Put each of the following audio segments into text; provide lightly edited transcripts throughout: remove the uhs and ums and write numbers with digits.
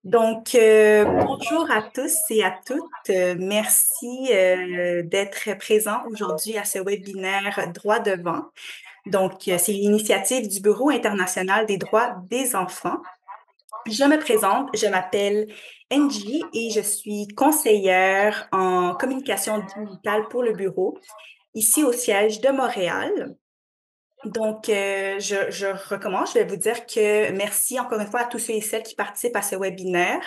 Bonjour à tous et à toutes. Merci d'être présents aujourd'hui à ce webinaire Droits devant. C'est l'initiative du Bureau international des droits des enfants. Je me présente, je m'appelle Angie et je suis conseillère en communication digitale pour le bureau ici au siège de Montréal. Je recommence. Je vais vous dire que merci encore une fois à tous ceux et celles qui participent à ce webinaire,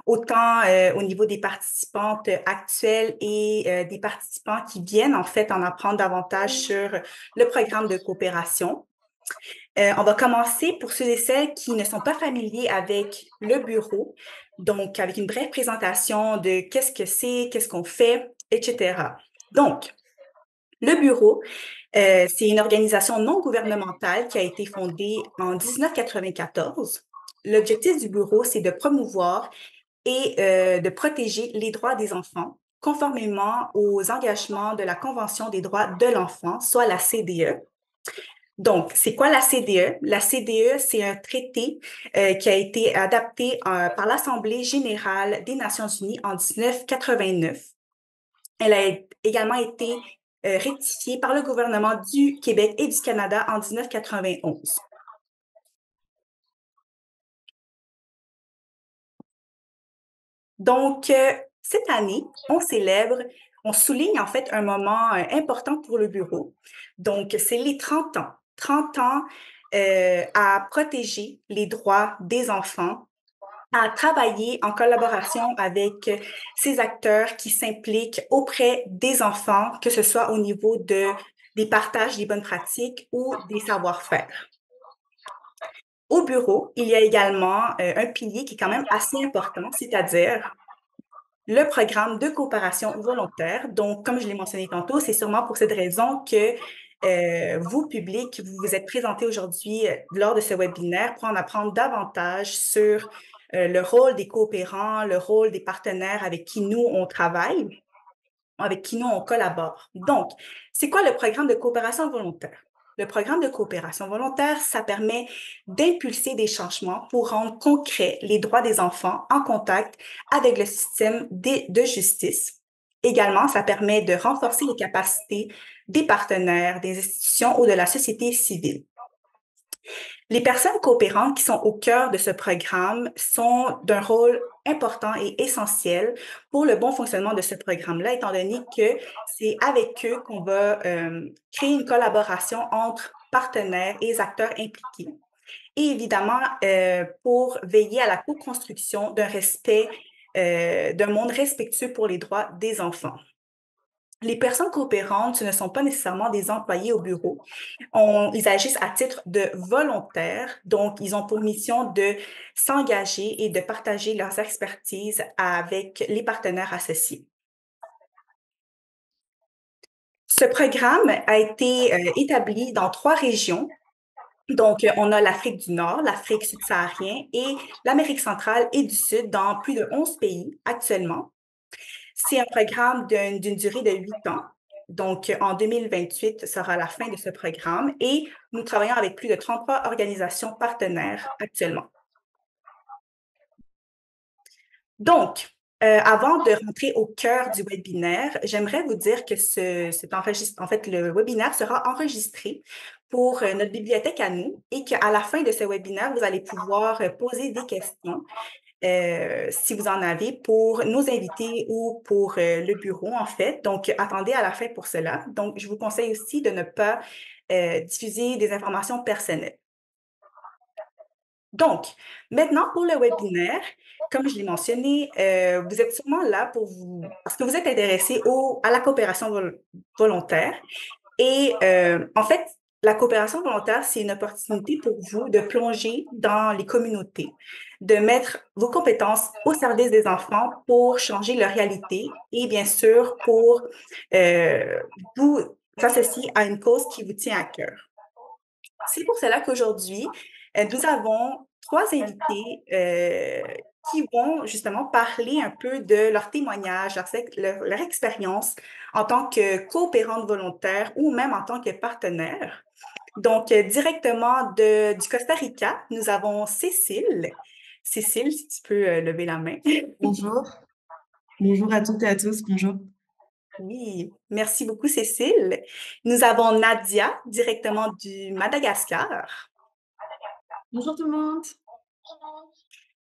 autant au niveau des participantes actuelles et des participants qui viennent en fait en apprendre davantage sur le programme de coopération. On va commencer pour ceux et celles qui ne sont pas familiers avec le bureau, donc avec une brève présentation de qu'est-ce que c'est, qu'est-ce qu'on fait, etc. Donc, le bureau, c'est une organisation non gouvernementale qui a été fondée en 1994. L'objectif du bureau, c'est de promouvoir et de protéger les droits des enfants conformément aux engagements de la Convention des droits de l'enfant, soit la CDE. Donc, c'est quoi la CDE? La CDE, c'est un traité qui a été adapté par l'Assemblée générale des Nations unies en 1989. Elle a également été rectifiée par le gouvernement du Québec et du Canada en 1991. Cette année, on souligne en fait un moment important pour le bureau. Donc, c'est les 30 ans. 30 ans à protéger les droits des enfants, à travailler en collaboration avec ces acteurs qui s'impliquent auprès des enfants, que ce soit au niveau des partages des bonnes pratiques ou des savoir-faire. Au bureau, il y a également un pilier qui est quand même assez important, c'est-à-dire le programme de coopération volontaire. Donc, comme je l'ai mentionné tantôt, c'est sûrement pour cette raison que vous, public, vous vous êtes présenté aujourd'hui lors de ce webinaire pour en apprendre davantage sur le rôle des coopérants, le rôle des partenaires avec qui nous, on travaille, avec qui nous, on collabore. Donc, c'est quoi le programme de coopération volontaire? Le programme de coopération volontaire, ça permet d'impulser des changements pour rendre concrets les droits des enfants en contact avec le système de justice. Également, ça permet de renforcer les capacités des partenaires, des institutions ou de la société civile. Les personnes coopérantes qui sont au cœur de ce programme sont d'un rôle important et essentiel pour le bon fonctionnement de ce programme-là, étant donné que c'est avec eux qu'on va créer une collaboration entre partenaires et acteurs impliqués. Et évidemment, pour veiller à la co-construction d'un monde respectueux pour les droits des enfants. Les personnes coopérantes, ce ne sont pas nécessairement des employés au bureau. Ils agissent à titre de volontaire, donc ils ont pour mission de s'engager et de partager leurs expertises avec les partenaires associés. Ce programme a été établi dans 3 régions. Donc, on a l'Afrique du Nord, l'Afrique subsaharienne et l'Amérique centrale et du Sud dans plus de 11 pays actuellement. C'est un programme d'une durée de 8 ans. Donc, en 2028 sera la fin de ce programme et nous travaillons avec plus de 33 organisations partenaires actuellement. Donc, avant de rentrer au cœur du webinaire, j'aimerais vous dire que en fait, le webinaire sera enregistré pour notre bibliothèque à nous et qu'à la fin de ce webinaire, vous allez pouvoir poser des questions si vous en avez pour nos invités ou pour le bureau, en fait. Donc, attendez à la fin pour cela. Donc, je vous conseille aussi de ne pas diffuser des informations personnelles. Donc, maintenant pour le webinaire, comme je l'ai mentionné, vous êtes sûrement là parce que vous êtes intéressé à la coopération volontaire. Et en fait, la coopération volontaire, c'est une opportunité pour vous de plonger dans les communautés, de mettre vos compétences au service des enfants pour changer leur réalité et bien sûr pour vous associer à une cause qui vous tient à cœur. C'est pour cela qu'aujourd'hui, nous avons 3 invités qui vont justement parler un peu de leur témoignage, leur expérience en tant que coopérante volontaire ou même en tant que partenaire. Donc, directement du Costa Rica, nous avons Cécile Cécile, si tu peux, lever la main. Bonjour, bonjour à toutes et à tous, bonjour. Oui, merci beaucoup Cécile. Nous avons Nadia, directement du Madagascar Bonjour tout le monde.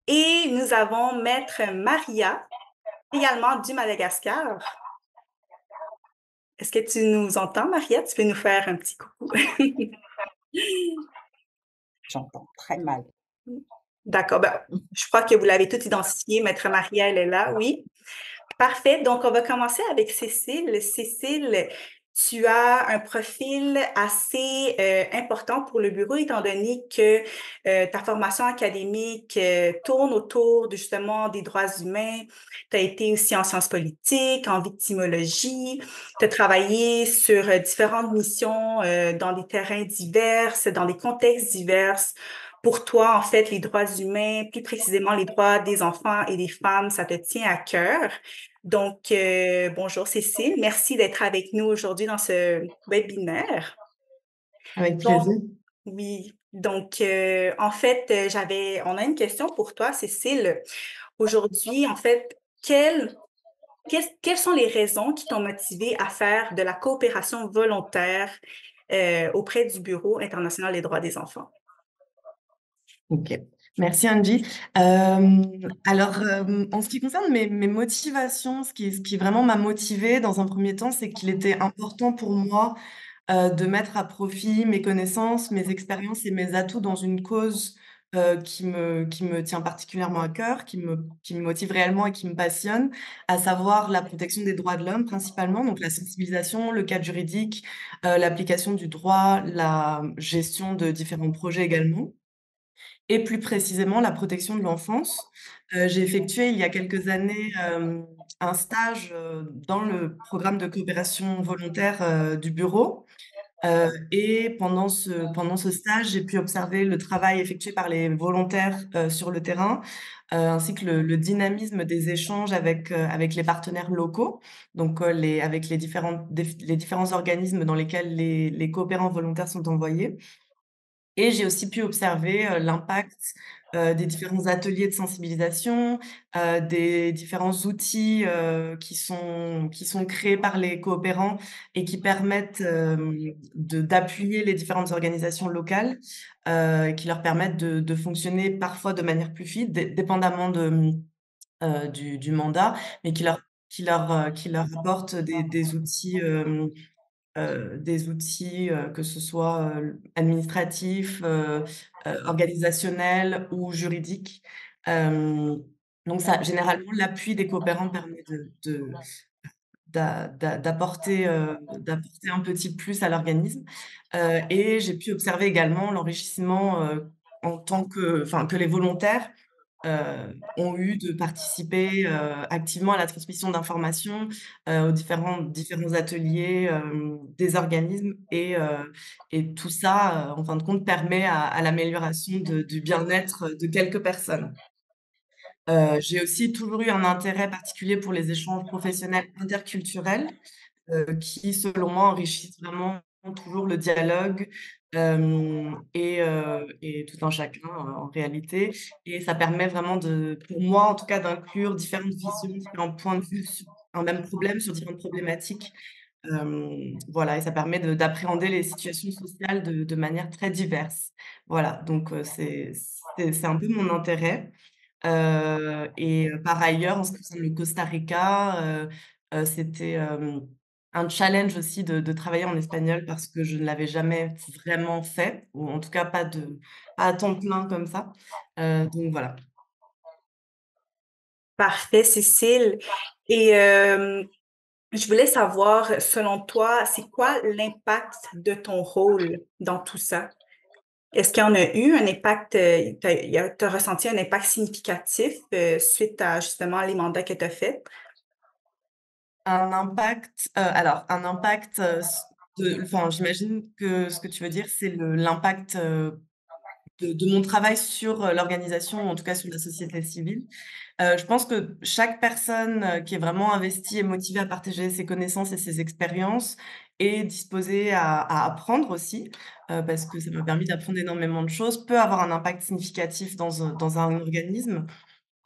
et nous avons maître Maria, également du Madagascar. Est-ce que tu nous entends, Maria? Tu peux nous faire un petit coucou? J'entends très mal. D'accord, ben, je crois que vous l'avez tout identifié. Maître Maria, elle est là, oui. Parfait. Donc, on va commencer avec Cécile. Cécile, tu as un profil assez important pour le bureau, étant donné que ta formation académique tourne autour justement des droits humains. Tu as été aussi en sciences politiques, en victimologie. Tu as travaillé sur différentes missions dans des terrains divers, dans des contextes divers. Pour toi, en fait, les droits humains, plus précisément les droits des enfants et des femmes, ça te tient à cœur. Donc, bonjour Cécile, merci d'être avec nous aujourd'hui dans ce webinaire. Avec Donc, plaisir. oui, donc en fait, on a une question pour toi, Cécile. Aujourd'hui, en fait, quelles sont les raisons qui t'ont motivé à faire de la coopération volontaire auprès du Bureau international des droits des enfants? OK. Merci Angie. Alors, en ce qui concerne mes motivations, ce qui vraiment m'a motivée dans un premier temps, c'est qu'il était important pour moi, de mettre à profit mes connaissances, mes expériences et mes atouts dans une cause, qui me tient particulièrement à cœur, qui me motive réellement et qui me passionne, à savoir la protection des droits de l'homme principalement, donc la sensibilisation, le cadre juridique, l'application du droit, la gestion de différents projets également. Et plus précisément, la protection de l'enfance. J'ai effectué il y a quelques années, un stage, dans le programme de coopération volontaire, du bureau, et pendant ce stage, j'ai pu observer le travail effectué par les volontaires, sur le terrain, ainsi que le dynamisme des échanges avec les partenaires locaux, donc avec les différents organismes dans lesquels les coopérants volontaires sont envoyés. Et j'ai aussi pu observer, l'impact, des différents ateliers de sensibilisation, des différents outils, qui sont créés par les coopérants et qui permettent, d'appuyer les différentes organisations locales, qui leur permettent de fonctionner parfois de manière plus fluide, dépendamment du mandat, mais qui leur apportent des outils, que ce soit, administratifs, organisationnels ou juridiques. Hem, donc ça, généralement, l'appui des coopérants permet d'apporter un petit plus à l'organisme. Et j'ai pu observer également l'enrichissement, en tant que les volontaires ont eu de participer, activement à la transmission d'informations, aux différents ateliers, des organismes et tout ça, en fin de compte, permet à l'amélioration du bien-être de quelques personnes. J'ai aussi toujours eu un intérêt particulier pour les échanges professionnels interculturels, qui, selon moi, enrichissent vraiment toujours le dialogue, et tout un chacun, en réalité, et ça permet vraiment pour moi, en tout cas, d'inclure différentes visions, différents points de vue sur un même problème, sur différentes problématiques. Voilà, et ça permet d'appréhender les situations sociales de manière très diverse. Voilà, donc c'est un peu mon intérêt. Par ailleurs, en ce qui concerne le Costa Rica, c'était, un challenge aussi de travailler en espagnol parce que je ne l'avais jamais vraiment fait, ou en tout cas pas à temps plein comme ça. Donc voilà. Parfait, Cécile. Et je voulais savoir, selon toi, c'est quoi l'impact de ton rôle dans tout ça? Est-ce qu'il y en a eu un impact, tu as ressenti un impact significatif suite à justement les mandats que tu as faits? Un impact, j'imagine que ce que tu veux dire, c'est l'impact, de mon travail sur, l'organisation, ou en tout cas sur la société civile. Je pense que chaque personne, qui est vraiment investie et motivée à partager ses connaissances et ses expériences et disposée à apprendre aussi, parce que ça m'a permis d'apprendre énormément de choses, peut avoir un impact significatif dans un organisme.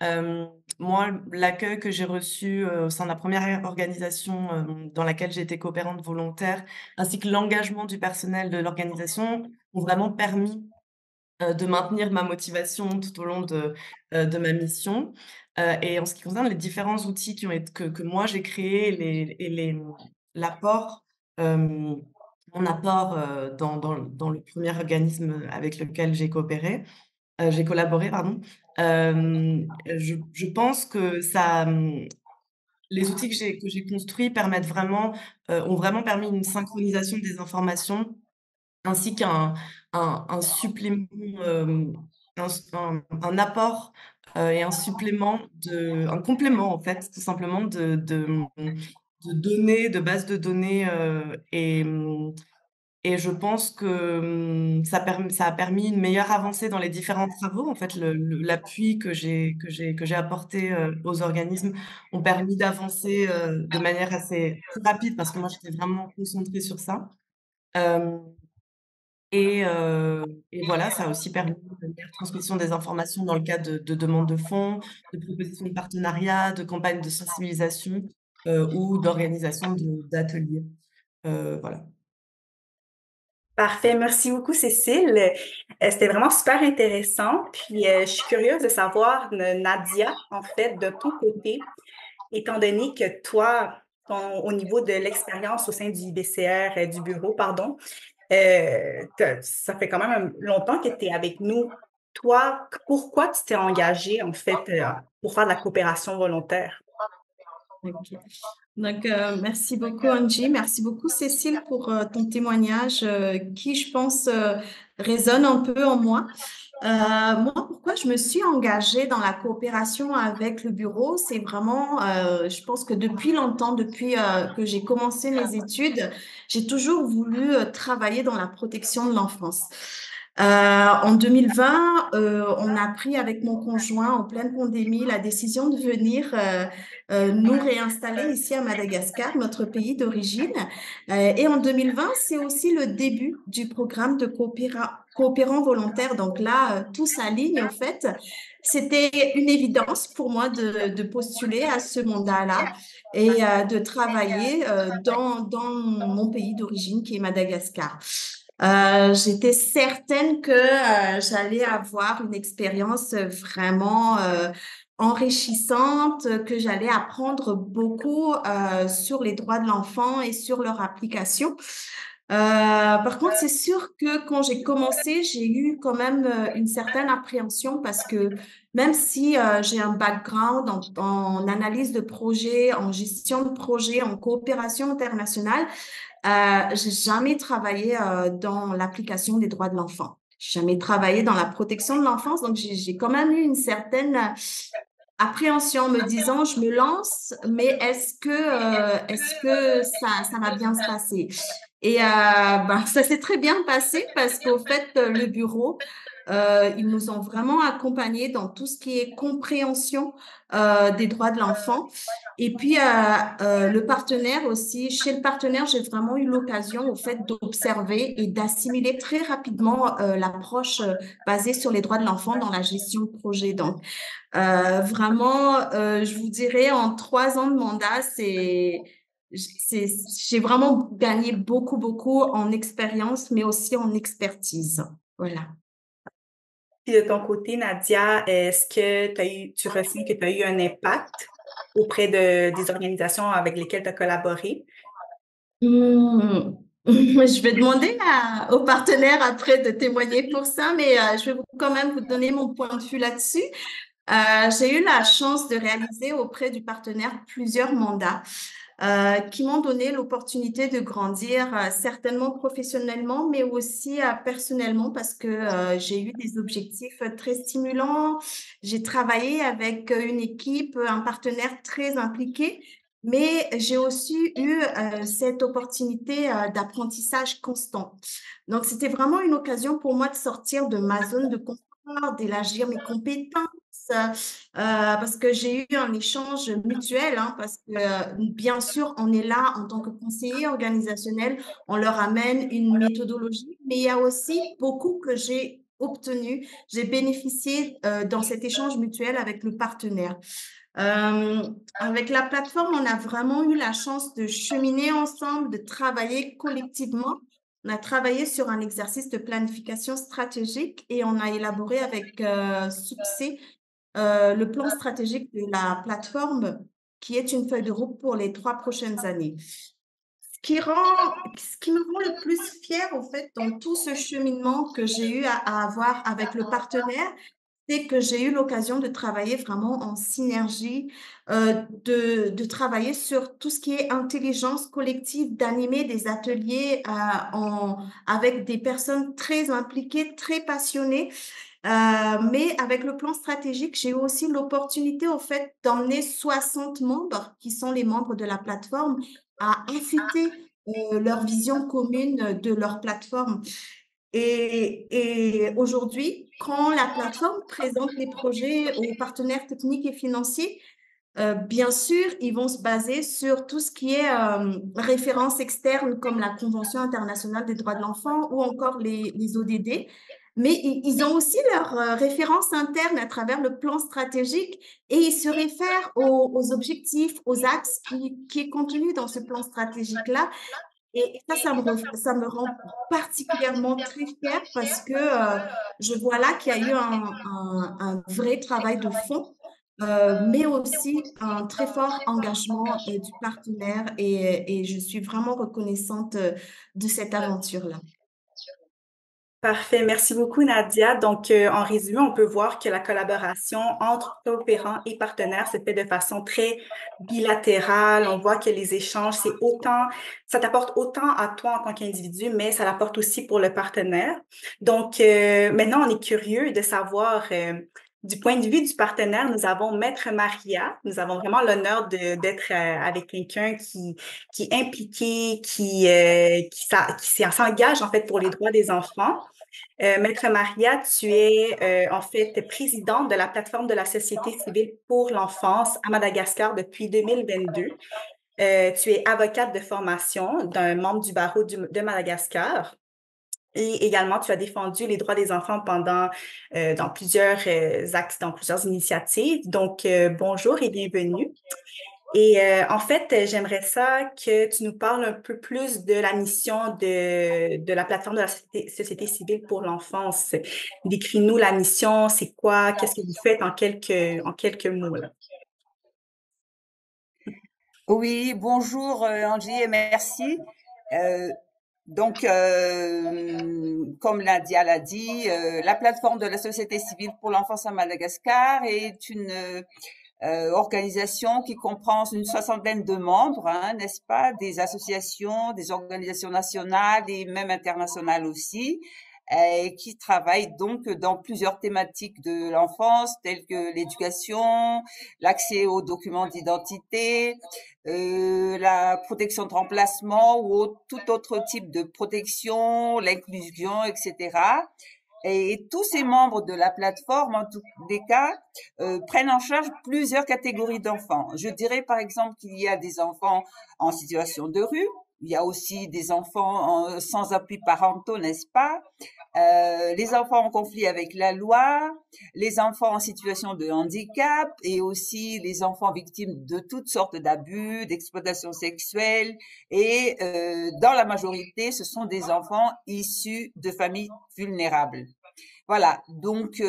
Hem, Moi, l'accueil que j'ai reçu, au sein de la première organisation, dans laquelle j'ai été coopérante volontaire, ainsi que l'engagement du personnel de l'organisation ont vraiment permis, de maintenir ma motivation tout au long de ma mission. Et en ce qui concerne les différents outils qui ont été que moi j'ai créés l'apport, hem, mon apport, dans le premier organisme avec lequel j'ai collaboré, pardon. Je pense que les outils que j'ai construits permettent vraiment, ont vraiment permis une synchronisation des informations ainsi qu'un supplément, un apport, et un complément en fait, tout simplement de données, de bases de données, et je pense que, ça a permis une meilleure avancée dans les différents travaux. En fait, l'appui que j'ai apporté, aux organismes ont permis d'avancer, de manière assez plus rapide parce que moi, j'étais vraiment concentrée sur ça. Hem et heu et voilà, ça a aussi permis une meilleure transmission des informations dans le cadre de demandes de fonds, de propositions de partenariat, de campagnes de sensibilisation, ou d'organisation d'ateliers. Voilà. Parfait, merci beaucoup Cécile. C'était vraiment super intéressant. Puis je suis curieuse de savoir, Nadia, en fait, de ton côté, étant donné que toi, au niveau de l'expérience au sein du BCR, du bureau, pardon, ça fait quand même longtemps que tu es avec nous. Toi, pourquoi tu t'es engagée, en fait, pour faire de la coopération volontaire? OK. Donc, merci beaucoup Angie, merci beaucoup Cécile pour ton témoignage qui, je pense, résonne un peu en moi. Moi, pourquoi je me suis engagée dans la coopération avec le bureau, c'est vraiment, je pense que depuis longtemps, depuis que j'ai commencé mes études, j'ai toujours voulu travailler dans la protection de l'enfance. En 2020, on a pris avec mon conjoint en pleine pandémie la décision de venir nous réinstaller ici à Madagascar, notre pays d'origine. Et en 2020, c'est aussi le début du programme de coopérants volontaires. Donc là, tout s'aligne en fait. C'était une évidence pour moi de postuler à ce mandat-là et de travailler dans mon pays d'origine qui est Madagascar. J'étais certaine que j'allais avoir une expérience vraiment enrichissante, que j'allais apprendre beaucoup sur les droits de l'enfant et sur leur application. Par contre, c'est sûr que quand j'ai commencé, j'ai eu quand même une certaine appréhension parce que même si j'ai un background en analyse de projet, en gestion de projet, en coopération internationale, j'ai jamais travaillé dans l'application des droits de l'enfant. J'ai jamais travaillé dans la protection de l'enfance, donc j'ai quand même eu une certaine appréhension, me disant, je me lance, mais est-ce que ça va bien se passer? Et ben, ça s'est très bien passé parce qu'au fait, le bureau, ils nous ont vraiment accompagnés dans tout ce qui est compréhension des droits de l'enfant. Et puis, le partenaire aussi, chez le partenaire, j'ai vraiment eu l'occasion, au fait, d'observer et d'assimiler très rapidement l'approche basée sur les droits de l'enfant dans la gestion de projet. Donc, vraiment, je vous dirais, en 3 ans de mandat, j'ai vraiment gagné beaucoup, beaucoup en expérience, mais aussi en expertise. Voilà. Puis de ton côté, Nadia, est-ce que tu ressens que tu as eu un impact auprès des organisations avec lesquelles tu as collaboré? Je vais demander aux partenaires après de témoigner pour ça, mais je vais quand même vous donner mon point de vue là-dessus. J'ai eu la chance de réaliser auprès du partenaire plusieurs mandats qui m'ont donné l'opportunité de grandir certainement professionnellement, mais aussi personnellement parce que j'ai eu des objectifs très stimulants. J'ai travaillé avec une équipe, un partenaire très impliqué, mais j'ai aussi eu cette opportunité d'apprentissage constant. Donc, c'était vraiment une occasion pour moi de sortir de ma zone de confort, d'élargir mes compétences parce que j'ai eu un échange mutuel, hein, parce que bien sûr, on est là en tant que conseiller organisationnel, on leur amène une méthodologie, mais il y a aussi beaucoup que j'ai obtenu, j'ai bénéficié dans cet échange mutuel avec le partenaire. Avec la plateforme, on a vraiment eu la chance de cheminer ensemble, de travailler collectivement. On a travaillé sur un exercice de planification stratégique et on a élaboré avec succès le plan stratégique de la plateforme, qui est une feuille de route pour les 3 prochaines années. Ce qui me rend le plus fière, en fait, dans tout ce cheminement que j'ai eu à avoir avec le partenaire, c'est que j'ai eu l'occasion de travailler vraiment en synergie, de travailler sur tout ce qui est intelligence collective, d'animer des ateliers avec des personnes très impliquées, très passionnées. Mais avec le plan stratégique, j'ai eu aussi l'opportunité, au fait, d'emmener 60 membres, qui sont les membres de la plateforme, à affûter leur vision commune de leur plateforme. Et aujourd'hui, quand la plateforme présente les projets aux partenaires techniques et financiers, bien sûr, ils vont se baser sur tout ce qui est références externes comme la Convention internationale des droits de l'enfant ou encore les ODD. Mais ils ont aussi leurs références internes à travers le plan stratégique et ils se réfèrent aux objectifs, aux axes qui est contenu dans ce plan stratégique-là. Et ça me rend particulièrement très fière parce que je vois là qu'il y a eu un vrai travail de fond, mais aussi un très fort engagement du partenaire et je suis vraiment reconnaissante de cette aventure-là. Parfait, merci beaucoup Nadia. Donc, en résumé, on peut voir que la collaboration entre coopérants et partenaires se fait de façon très bilatérale. On voit que les échanges, ça t'apporte autant à toi en tant qu'individu, mais ça l'apporte aussi pour le partenaire. Donc, maintenant, on est curieux de savoir, du point de vue du partenaire, nous avons Maître Maria. Nous avons vraiment l'honneur d'être avec quelqu'un qui est impliqué, qui s'engage en fait pour les droits des enfants. Maître Maria, tu es en fait présidente de la plateforme de la société civile pour l'enfance à Madagascar depuis 2022. Tu es avocate de formation d'un membre du barreau de Madagascar. Et également, tu as défendu les droits des enfants dans plusieurs axes, dans plusieurs initiatives. Donc, bonjour et bienvenue. Et en fait, j'aimerais ça que tu nous parles un peu plus de la mission de la plateforme de la société civile pour l'enfance. Décris-nous la mission, c'est quoi, qu'est-ce que vous faites en quelques mots, là. Oui, bonjour Angie et merci. Euh, comme Nadia l'a dit, la plateforme de la société civile pour l'enfance à Madagascar est une organisation qui comprend une soixantaine de membres, hein, n'est-ce pas, des associations, des organisations nationales et même internationales aussi, et qui travaillent donc dans plusieurs thématiques de l'enfance, telles que l'éducation, l'accès aux documents d'identité, la protection de remplacement ou tout autre type de protection, l'inclusion, etc. Et tous ces membres de la plateforme, en tous les cas, prennent en charge plusieurs catégories d'enfants. Je dirais par exemple qu'il y a des enfants en situation de rue, il y a aussi des enfants sans appui parentaux, n'est-ce pas? Les enfants en conflit avec la loi, les enfants en situation de handicap et aussi les enfants victimes de toutes sortes d'abus, d'exploitation sexuelle et dans la majorité, ce sont des enfants issus de familles vulnérables. Voilà, donc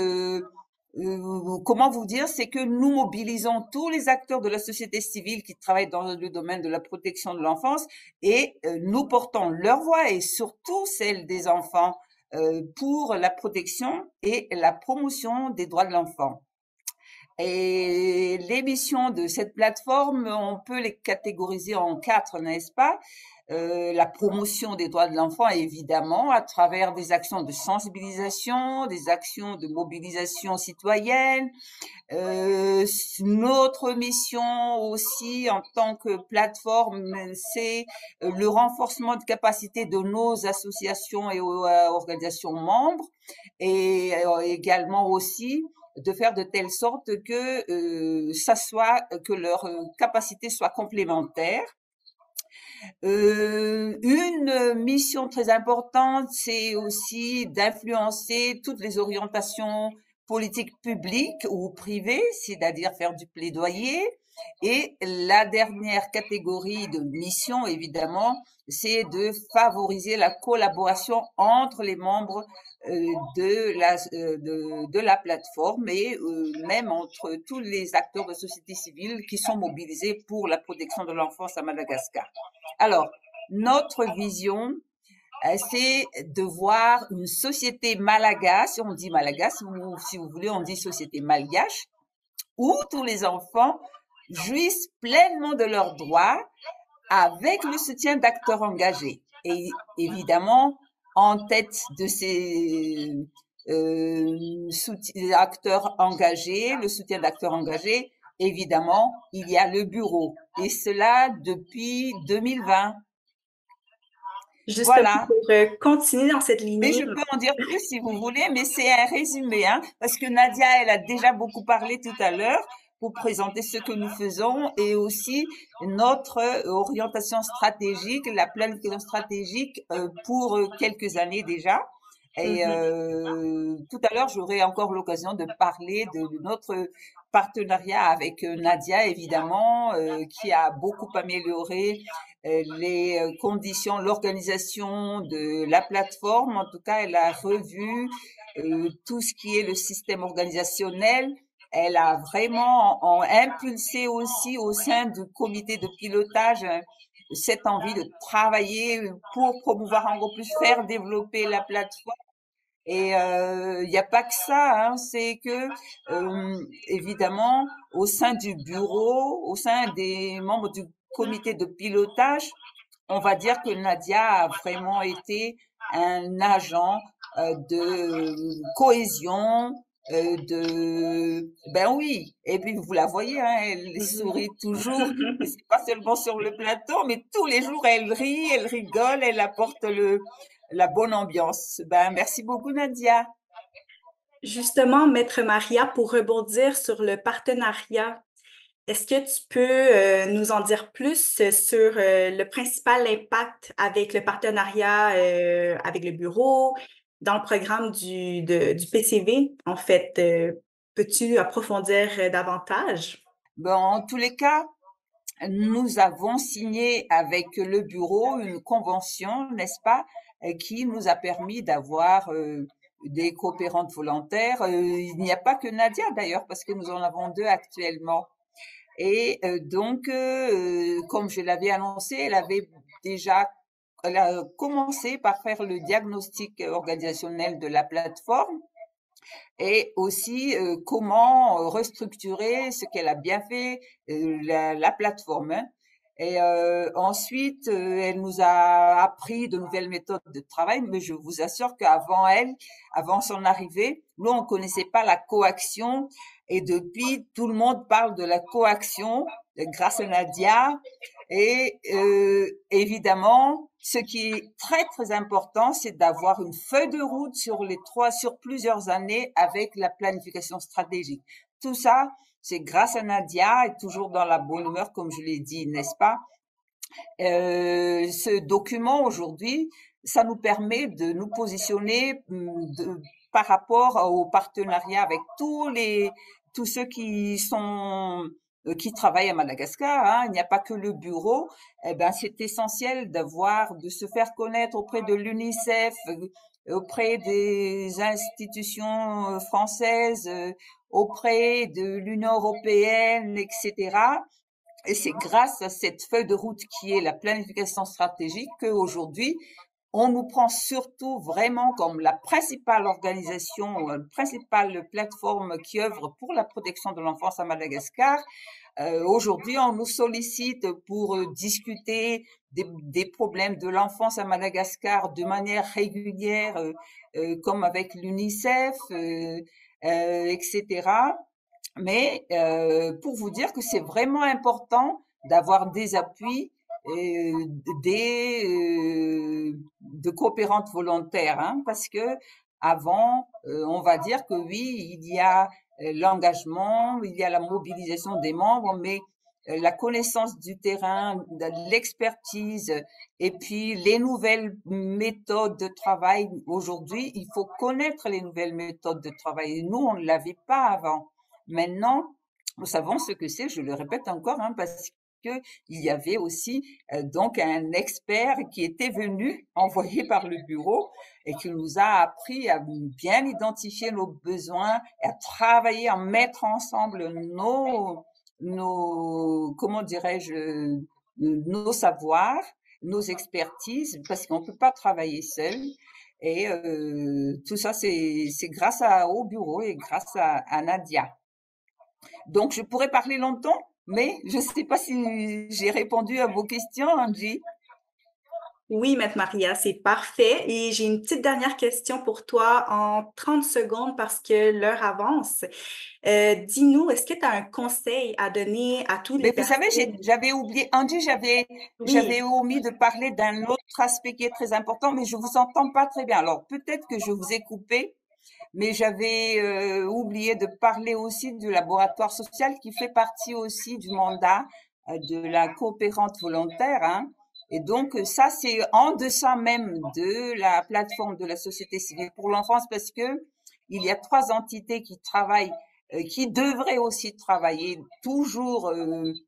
comment vous dire, c'est que nous mobilisons tous les acteurs de la société civile qui travaillent dans le domaine de la protection de l'enfance et nous portons leur voix et surtout celle des enfants pour la protection et la promotion des droits de l'enfant. Et les missions de cette plateforme, on peut les catégoriser en 4, n'est-ce pas? La promotion des droits de l'enfant, évidemment, à travers des actions de sensibilisation, des actions de mobilisation citoyenne. Notre mission aussi en tant que plateforme, c'est le renforcement de capacité de nos associations et organisations membres et également aussi de faire de telle sorte que que leur capacité soit complémentaire. Une mission très importante, c'est aussi d'influencer toutes les orientations politiques publiques ou privées, c'est-à-dire faire du plaidoyer. Et la dernière catégorie de mission, évidemment, c'est de favoriser la collaboration entre les membres de la plateforme et même entre tous les acteurs de société civile qui sont mobilisés pour la protection de l'enfance à Madagascar. Alors, notre vision, c'est de voir une société malgache, on dit malgache, ou si vous voulez, on dit société malgache, où tous les enfants jouissent pleinement de leurs droits avec le soutien d'acteurs engagés. Et évidemment, en tête de ces acteurs engagés, le soutien d'acteurs engagés, évidemment, il y a le bureau. Et cela depuis 2020. Justement, Voilà. pour continuer dans cette Mais lignée. je peux en dire plus si vous voulez, mais c'est un résumé, hein, parce que Nadia, elle a déjà beaucoup parlé tout à l'heure pour présenter ce que nous faisons et aussi notre orientation stratégique, la planification stratégique pour quelques années déjà. Et tout à l'heure, j'aurai encore l'occasion de parler de notre partenariat avec Nadia, évidemment, qui a beaucoup amélioré les conditions, l'organisation de la plateforme. En tout cas, elle a revu tout ce qui est le système organisationnel. Elle a vraiment impulsé aussi au sein du comité de pilotage cette envie de travailler pour promouvoir encore plus, faire développer la plateforme. Et il n'y a pas que ça, hein, c'est que évidemment au sein du bureau, au sein des membres du comité de pilotage, on va dire que Nadia a vraiment été un agent de cohésion, ben oui. Et puis vous la voyez, hein, elle sourit toujours. Et c'est pas seulement sur le plateau, mais tous les jours elle rit, elle rigole, elle apporte la bonne ambiance. Ben merci beaucoup Nadia. Justement, Maître Maria, pour rebondir sur le partenariat, est-ce que tu peux nous en dire plus sur le principal impact avec le partenariat avec le bureau dans le programme du PCV? En fait, peux-tu approfondir davantage? Ben, en tous les cas, nous avons signé avec le bureau une convention, n'est-ce pas, qui nous a permis d'avoir des coopérantes volontaires. Il n'y a pas que Nadia d'ailleurs, parce que nous en avons deux actuellement. Et donc, comme je l'avais annoncé, elle a commencé par faire le diagnostic organisationnel de la plateforme et aussi comment restructurer ce qu'elle a bien fait, la plateforme. Hein. Et ensuite, elle nous a appris de nouvelles méthodes de travail, mais je vous assure qu'avant elle, avant son arrivée, nous, on connaissait pas la coaction. Et depuis, tout le monde parle de la coaction grâce à Nadia. Et évidemment, ce qui est très très important, c'est d'avoir une feuille de route sur plusieurs années avec la planification stratégique. Tout ça, c'est grâce à Nadia et toujours dans la bonne humeur, comme je l'ai dit, n'est-ce pas? Ce document aujourd'hui, ça nous permet de nous positionner par rapport au partenariat avec tous ceux qui travaillent à Madagascar. Hein. Il n'y a pas que le bureau. Eh ben, c'est essentiel de se faire connaître auprès de l'UNICEF, auprès des institutions françaises, auprès de l'Union européenne, etc. Et c'est grâce à cette feuille de route qui est la planification stratégique qu'aujourd'hui, on nous prend surtout vraiment comme la principale organisation, la principale plateforme qui œuvre pour la protection de l'enfance à Madagascar. Aujourd'hui, on nous sollicite pour discuter des problèmes de l'enfance à Madagascar de manière régulière, comme avec l'UNICEF, etc. Mais pour vous dire que c'est vraiment important d'avoir des appuis de coopérantes volontaires, hein, parce que avant, on va dire que oui, il y a l'engagement, il y a la mobilisation des membres, mais la connaissance du terrain, l'expertise et puis les nouvelles méthodes de travail. Aujourd'hui, il faut connaître les nouvelles méthodes de travail. Et nous, on ne l'avait pas avant. Maintenant, nous savons ce que c'est, je le répète encore, hein, parce que il y avait aussi donc un expert qui était venu, envoyé par le bureau, et qui nous a appris à bien identifier nos besoins, à travailler, à mettre ensemble comment dirais-je, nos savoirs, nos expertises, parce qu'on peut pas travailler seul. Et tout ça, c'est grâce au bureau et grâce à Nadia. Donc, je pourrais parler longtemps, mais je ne sais pas si j'ai répondu à vos questions, Angie. Oui, Maître Maria, c'est parfait. Et j'ai une petite dernière question pour toi en 30 secondes parce que l'heure avance. Dis-nous, est-ce que tu as un conseil à donner à toutes les Mais vous savez, personnes? j'avais oublié, Angie, j'avais Oui, omis de parler d'un autre aspect qui est très important, mais je vous entends pas très bien. Alors, peut-être que je vous ai coupé, mais j'avais oublié de parler aussi du laboratoire social qui fait partie aussi du mandat de la coopérante volontaire, hein. Et donc, ça, c'est en deçà même de la plateforme de la société civile pour l'enfance parce que il y a 3 entités qui travaillent, qui devraient aussi travailler toujours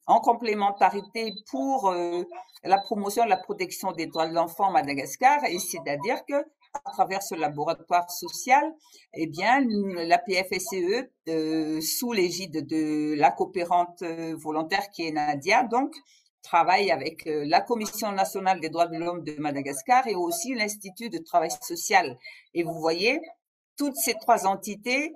en complémentarité pour la promotion et la protection des droits de l'enfant à Madagascar. Et c'est-à-dire que à travers ce laboratoire social, eh bien, la PFSCE, sous l'égide de la coopérante volontaire qui est Nadia, donc, travaille avec la Commission nationale des droits de l'homme de Madagascar et aussi l'Institut de travail social. Et vous voyez, toutes ces 3 entités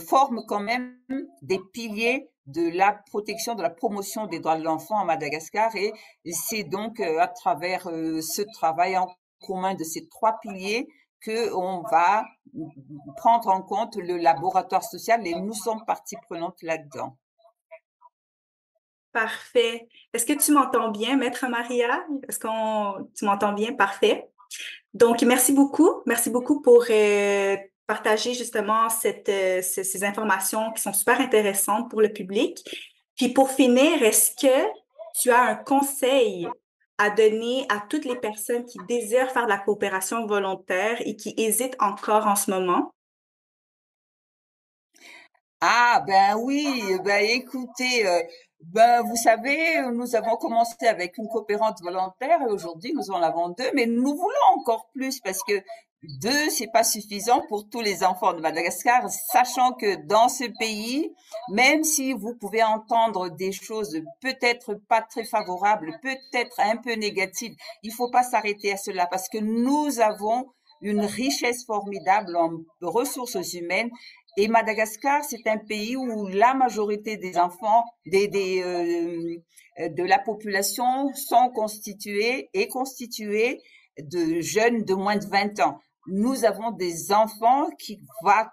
forment quand même des piliers de la protection, de la promotion des droits de l'enfant à Madagascar. Et c'est donc à travers ce travail en commun de ces 3 piliers que on va prendre en compte le laboratoire social et nous sommes partie prenante là-dedans. parfait. Est-ce que tu m'entends bien, Maître Maria? Tu m'entends bien? Parfait. Donc, merci beaucoup. Merci beaucoup pour partager justement ces informations qui sont super intéressantes pour le public. Puis pour finir, est-ce que tu as un conseil à donner à toutes les personnes qui désirent faire de la coopération volontaire et qui hésitent encore en ce moment? Ah ben oui, ben écoutez, ben vous savez, nous avons commencé avec une coopérante volontaire et aujourd'hui nous en avons 2, mais nous voulons encore plus parce que 2 c'est pas suffisant pour tous les enfants de Madagascar, sachant que dans ce pays, même si vous pouvez entendre des choses peut-être pas très favorables, peut-être un peu négatives, il faut pas s'arrêter à cela parce que nous avons une richesse formidable en ressources humaines et Madagascar, c'est un pays où la majorité des enfants, de la population sont constitués de jeunes de moins de 20 ans. Nous avons des enfants qui va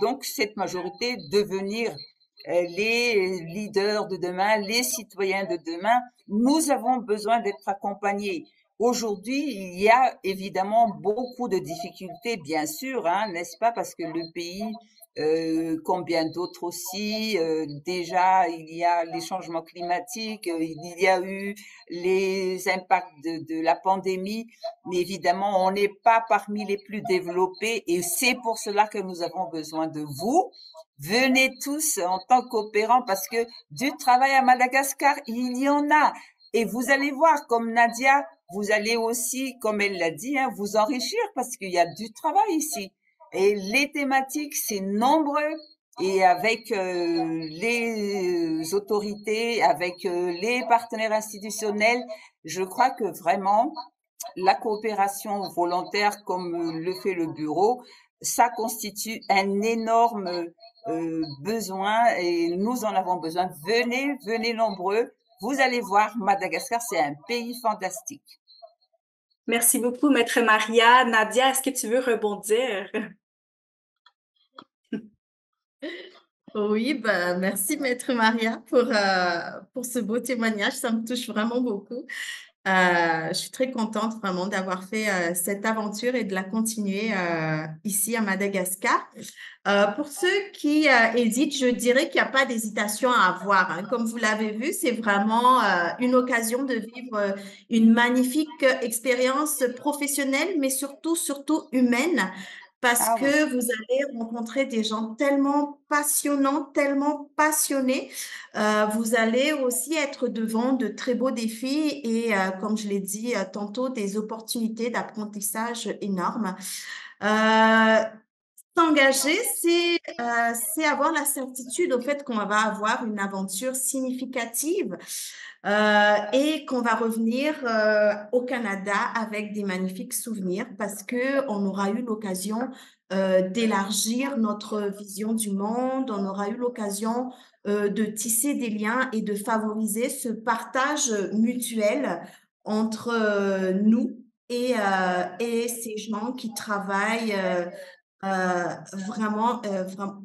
donc cette majorité devenir les leaders de demain, les citoyens de demain. Nous avons besoin d'être accompagnés. Aujourd'hui, il y a évidemment beaucoup de difficultés, bien sûr, hein, n'est-ce pas, parce que le pays, comme bien d'autres aussi, déjà, il y a les changements climatiques, il y a eu les impacts de la pandémie, mais évidemment, on n'est pas parmi les plus développés et c'est pour cela que nous avons besoin de vous. Venez tous en tant qu'opérants parce que du travail à Madagascar, il y en a. Et vous allez voir, comme Nadia, vous allez aussi, comme elle l'a dit, hein, vous enrichir parce qu'il y a du travail ici. Et les thématiques, c'est nombreux. Et avec les autorités, avec les partenaires institutionnels, je crois que vraiment, la coopération volontaire, comme le fait le bureau, ça constitue un énorme besoin et nous en avons besoin. Venez, venez nombreux. Vous allez voir, Madagascar, c'est un pays fantastique. Merci beaucoup, Maître Maria. Nadia, est-ce que tu veux rebondir? Oui, bah, merci Maître Maria pour ce beau témoignage, ça me touche vraiment beaucoup. Je suis très contente vraiment d'avoir fait cette aventure et de la continuer ici à Madagascar. Pour ceux qui hésitent, je dirais qu'il n'y a pas d'hésitation à avoir, hein. Comme vous l'avez vu, c'est vraiment une occasion de vivre une magnifique expérience professionnelle, mais surtout humaine, parce Ah oui, que vous allez rencontrer des gens tellement passionnants, tellement passionnés. Vous allez aussi être devant de très beaux défis et, comme je l'ai dit tantôt, des opportunités d'apprentissage énormes. Euh, S'engager, c'est avoir la certitude au fait qu'on va avoir une aventure significative et qu'on va revenir au Canada avec des magnifiques souvenirs parce que on aura eu l'occasion d'élargir notre vision du monde, on aura eu l'occasion de tisser des liens et de favoriser ce partage mutuel entre nous et ces gens qui travaillent.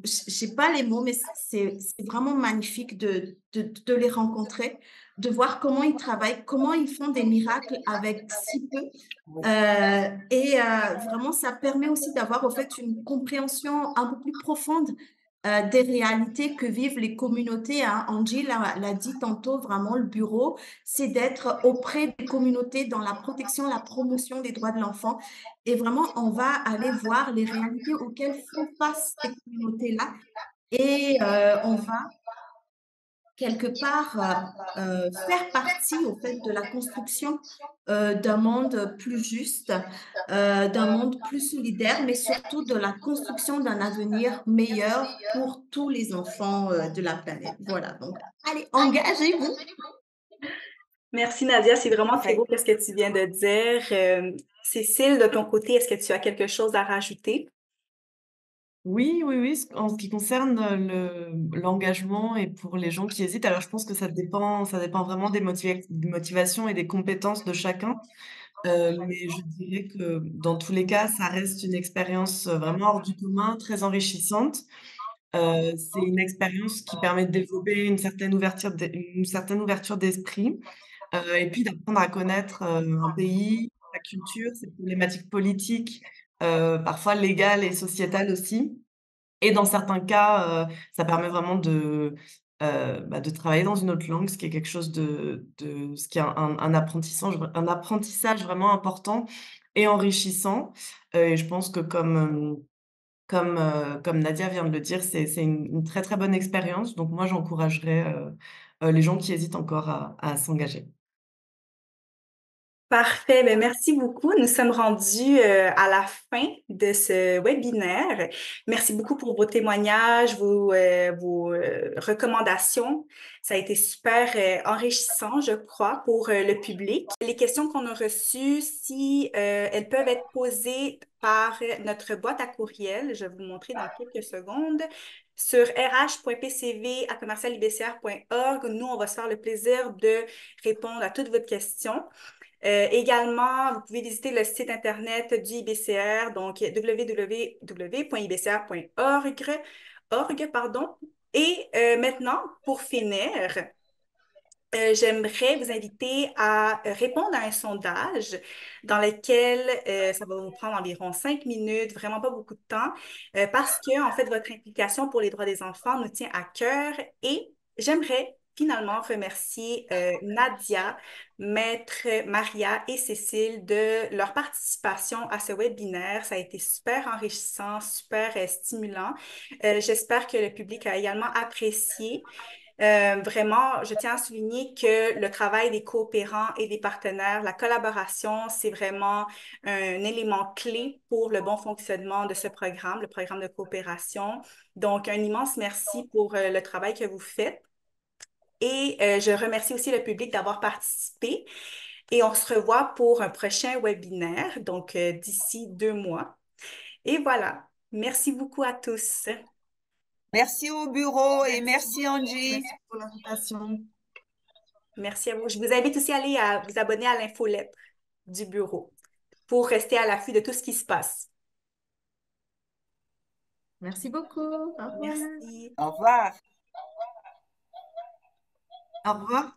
J'ai pas les mots, mais c'est vraiment magnifique de les rencontrer, de voir comment ils travaillent, comment ils font des miracles avec si peu. oui, Vraiment, ça permet aussi d'avoir au fait une compréhension un peu plus profonde des réalités que vivent les communautés, hein. Angie l'a dit tantôt, vraiment, le bureau, c'est d'être auprès des communautés dans la protection, la promotion des droits de l'enfant. Et vraiment, on va aller voir les réalités auxquelles font face ces communautés-là. Et on va quelque part faire partie au fait de la construction d'un monde plus juste, d'un monde plus solidaire, mais surtout de la construction d'un avenir meilleur pour tous les enfants de la planète. Voilà, donc allez, engagez-vous. Merci Nadia, c'est vraiment très parfait. beau ce que tu viens de dire. Cécile, de ton côté, est-ce que tu as quelque chose à rajouter? Oui, oui, oui, en ce qui concerne l'engagement et pour les gens qui hésitent, alors je pense que ça dépend vraiment des motivations et des compétences de chacun. Mais je dirais que dans tous les cas, ça reste une expérience vraiment hors du commun, très enrichissante. C'est une expérience qui permet de développer une certaine ouverture d'esprit, et puis d'apprendre à connaître, un pays, sa culture, ses problématiques politiques, parfois légales et sociétales aussi. Et dans certains cas, ça permet vraiment de travailler dans une autre langue, ce qui est quelque chose ce qui est un apprentissage vraiment important et enrichissant. Et je pense que comme Nadia vient de le dire, c'est une très, très bonne expérience. Donc moi, j'encouragerais, les gens qui hésitent encore à s'engager. Parfait, ben merci beaucoup. Nous sommes rendus à la fin de ce webinaire. Merci beaucoup pour vos témoignages, vos recommandations. Ça a été super enrichissant, je crois, pour le public. Les questions qu'on a reçues, si elles peuvent être posées par notre boîte à courriel, je vais vous montrer dans quelques secondes. Sur rh.pcv@commercialibcr.org, nous, on va se faire le plaisir de répondre à toutes vos questions. Également, vous pouvez visiter le site Internet du IBCR, donc www.ibcr.org, pardon. Et maintenant, pour finir, j'aimerais vous inviter à répondre à un sondage dans lequel ça va vous prendre environ 5 minutes, vraiment pas beaucoup de temps, parce que, en fait, votre implication pour les droits des enfants nous tient à cœur et j'aimerais finalement remercier Nadia, Maître Maria et Cécile de leur participation à ce webinaire. Ça a été super enrichissant, super stimulant. J'espère que le public a également apprécié. Vraiment, je tiens à souligner que le travail des coopérants et des partenaires, la collaboration, c'est vraiment un élément clé pour le bon fonctionnement de ce programme, le programme de coopération. Donc, un immense merci pour le travail que vous faites. Et je remercie aussi le public d'avoir participé. Et on se revoit pour un prochain webinaire, donc d'ici 2 mois. Et voilà. Merci beaucoup à tous. Merci au bureau et Merci merci beaucoup. Angie. Merci pour l'invitation. Merci à vous. Je vous invite aussi à aller vous abonner à l'infolettre du bureau pour rester à l'affût de tout ce qui se passe. Merci beaucoup. Au revoir. Merci. Au revoir. Au revoir.